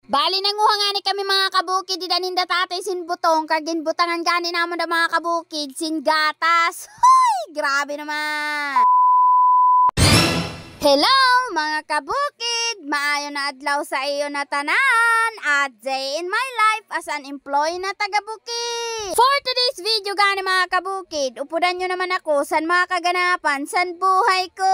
Bali nanguha nga ni kami mga kabukid, idaninda tatay sin butong, kagin butangan gani naman da mga kabukid, sin gatas. Hoy! Grabe naman! Hello mga kabukid! Maayo na adlaw sa iyo na tanan at day in my life as an employee na taga-bukid. For today's video gani mga kabukid, upudan nyo naman ako san mga kaganapan, san buhay ko.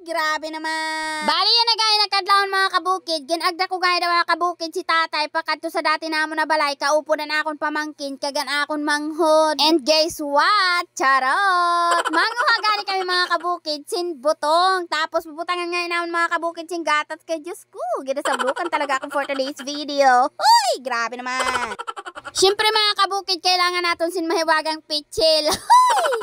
Grabe naman. Bali yan na gaya nagkadlaon mga kabukid. Ginagda ko gaya na mga kabukid si tatay. Pakadto sa dati namon na balay. Kaupo na akong pamangkin. Kagan akong manghod. And guess what? Charot! Manguha gani kami mga kabukid. Sin butong. Tapos bubutangan ngayon naman mga kabukid sin gatas. Kay Diyos ko. Ginasablukan talaga ako for today's video. Uy! Grabe naman. Siyempre mga kabukid, kailangan natin sin mahiwagang pitchil. Uy!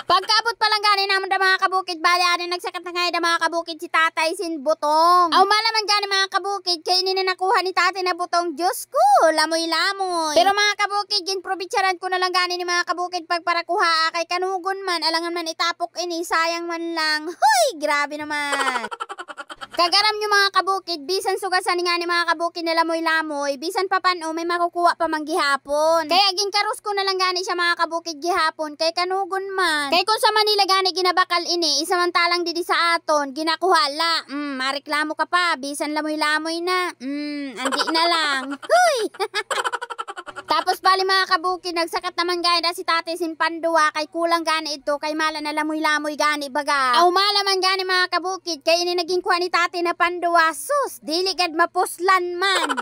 Pagkaabot pa lang gani naman da mga kabukid, bali ani nagsakat na ngayon da mga kabukid si tatay sin butong. Aw malaman gani mga kabukid, kay ini na nakuha ni tatay na butong, Diyos ko, lamoy-lamoy. Pero mga kabukid, gin probitsaran ko na lang gani ni mga kabukid pagparakuha kay kanugon man, alangan man itapok ini, sayang man lang. Hoy, grabe naman. Kagaram nyo mga kabukid, bisan sugasan nga ni mga kabukid na lamoy-lamoy, bisan papano may makukuha pa mang gihapon. Kaya ginkaros ko na lang gani siya mga kabukid gihapon, kay kanugon man. Kay kung sa Manila gani ginabakal ini, isamantalang didi sa aton, ginakuha la, mareklamo ka pa, bisan lamoy-lamoy na, andi na lang. Huy! Tapos bali mga kabukid, nagsakat naman gani da si tatay sin pandua, kay kulang gani ito, kay mala na lamoy-lamoy gani baga. Aw malaman gani mga kabukid, kay ini naging kuha ni tatay na pandua, sus, diligad mapuslan man.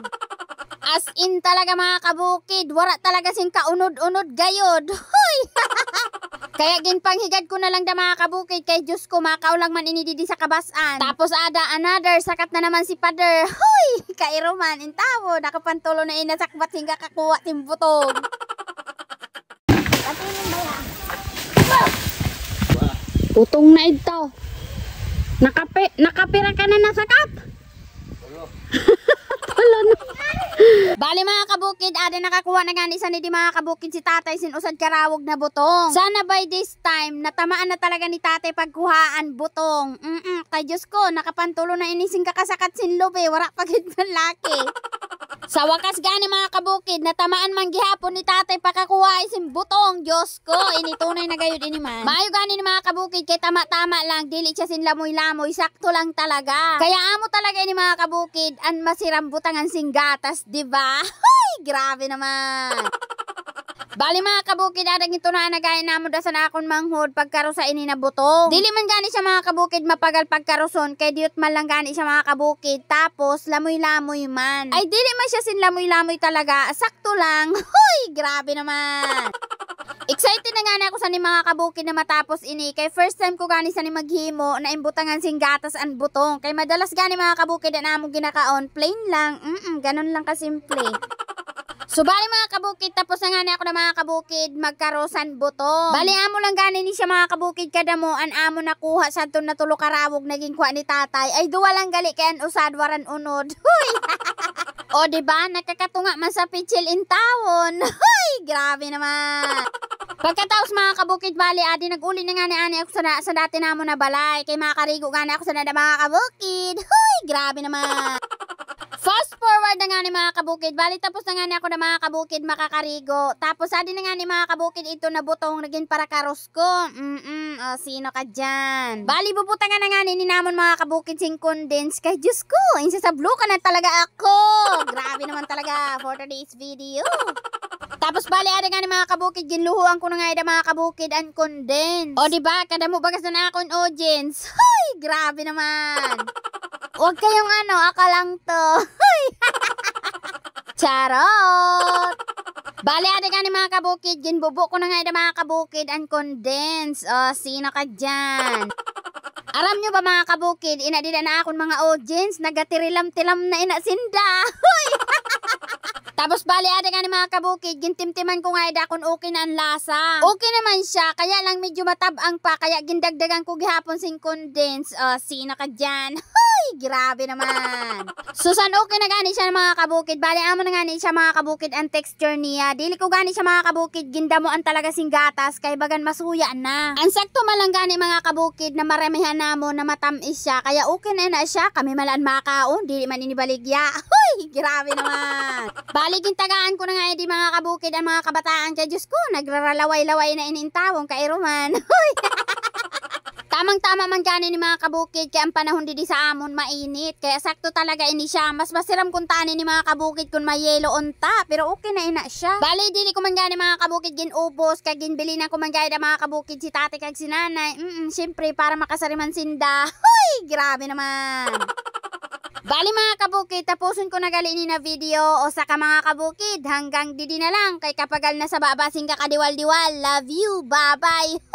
As in talaga mga kabukid, wala talaga sin kaunod-unod gayod. Hoy! Kaya ginpanghigad ko na lang da mga kabukid, kay Diyos ko, makaw lang man inididi sa kabasan. Tapos ada another, sakat na naman si pader. Hoy! Kairo man, intawo, nakapantulo na inasakbat hingga kakuha timbutog. Utong na ito. Nakapira ka na nasakat? Wala na. Bali mga kabukid, ada nakakuha na gani sa di mga kabukid si tatay sin usad karawog na butong. Sana by this time, natamaan na talaga ni tatay pagkuhaan butong. Kay Diyos ko, nakapantulo na inising kakasakat sin lobe, wala pagid man laki. Sa wakas gani mga kabukid, natamaan man gihapon ni tatay pakakuha sin butong. Diyos ko, initunay na gayud ini man. Maayo gani ni mga kabukid, kay tama-tama lang, dili siya sin lamoy-lamoy, sakto lang talaga. Kaya amo talaga ini mga kabukid, an masiram butangan sing gatas, diba? Hoy, grabe naman. Bali mga kabukid, adang ito na nagaya namon da sa nakon manghod pagkaro sa ini na butong. Dili man gani siya mga kabukid mapagal pagkaroson, kay diot man lang gani siya mga kabukid. Tapos lamoy-lamoy man. Ay dili man siya sin lamoy-lamoy talaga, sakto lang. Hoy, grabe naman. Excited na gani ako sa ni mga kabukid na matapos ini, kay first time ko gani sa ni maghimo na imbutangan sing gatas an butong. Kay madalas gani mga kabukid na namong ginakaon, plain lang, ganon lang kasimple. So bali mga kabukid, tapos na nga ako na mga kabukid magkarosan butong. Bali amo lang gani ni siya mga kabukid kadamuan amo nakuha sa ton na tulo karawog naging kuha ni tatay. Ay duwa lang gali kayan usad waran unod. Huy! O diba, nakakatunga man sa pitchil in tawon. Huy! Grabe naman. Pagkataos mga kabukid, bali adi nag-uli na nga ni ani ako sa dati namo na balay. Kay makarigo gani ako sa nada mga kabukid. Huy! Grabe naman. Fast forward na nga ni mga kabukid, bali tapos na nga ni ako na mga kabukid makakarigo. Tapos adi na nga ni mga kabukid ito na butong naging para karos ko. Sino ka dyan? Bali bubutangan na nga ni namon mga kabukid sing condense. Kay Diyos ko, insasablo ka na talaga ako. Grabe naman talaga for today's video. Tapos bali ada nga ni mga kabukid, ginluhuan ko na nga ida mga kabukid and condense. O diba, kada mo bagas na akong audience. Hoy, grabe naman. Huwag kayong akalang to. Charot! Bali, ada nga ni mga kabukid, ginbubo ko na nga ida mga kabukid and condense. Sino ka dyan? Aram nyo ba mga kabukid, inadida na akong mga audience, nagatirilam-tilam na inasinda. Hoy! Tapos bali ada nga ni mga kabukid, gintimtiman ko nga ida kung okay na ang lasa. Okay naman siya, kaya lang medyo matabang pa, kaya gindagdagan ko gihapon sing condense. Sino ka dyan? Hoy! Grabe naman. Susan okay na gani siya mga kabukid. Bali amo na gani siya mga kabukid ang texture niya. Dili ko gani siya mga kabukid gindamoan talaga sing gatas kay bagan masuya na. Ang sakto malang gani mga kabukid na maramihan namo na matamis siya kaya okay na siya. Kami malaan makaon dili man inibaligya. Grabe naman. Bali gintagaan ko na nga di mga kabukid ang mga kabataan kay Diyos ko nagraralaway-laway na inintawong kay Roman. Tamang-tama man gani ni mga kabukid kaya ang panahon didi sa amon mainit. Kaya sakto talaga ini siya. Mas masiram kung tani ni mga kabukid kung may yelo unta. Pero okay na ina siya. Bali dili ko man gani mga kabukid ginubos. Kaya ginbili na ko man gani mga kabukid si tate kag si nanay. Siyempre para makasariman sinda. Grabe naman. Bali mga kabukid, tapusin ko na gali ini na video. O saka mga kabukid, hanggang didi na lang. Kay kapagal na sa babasing kakadiwal-diwal. Love you, bye-bye.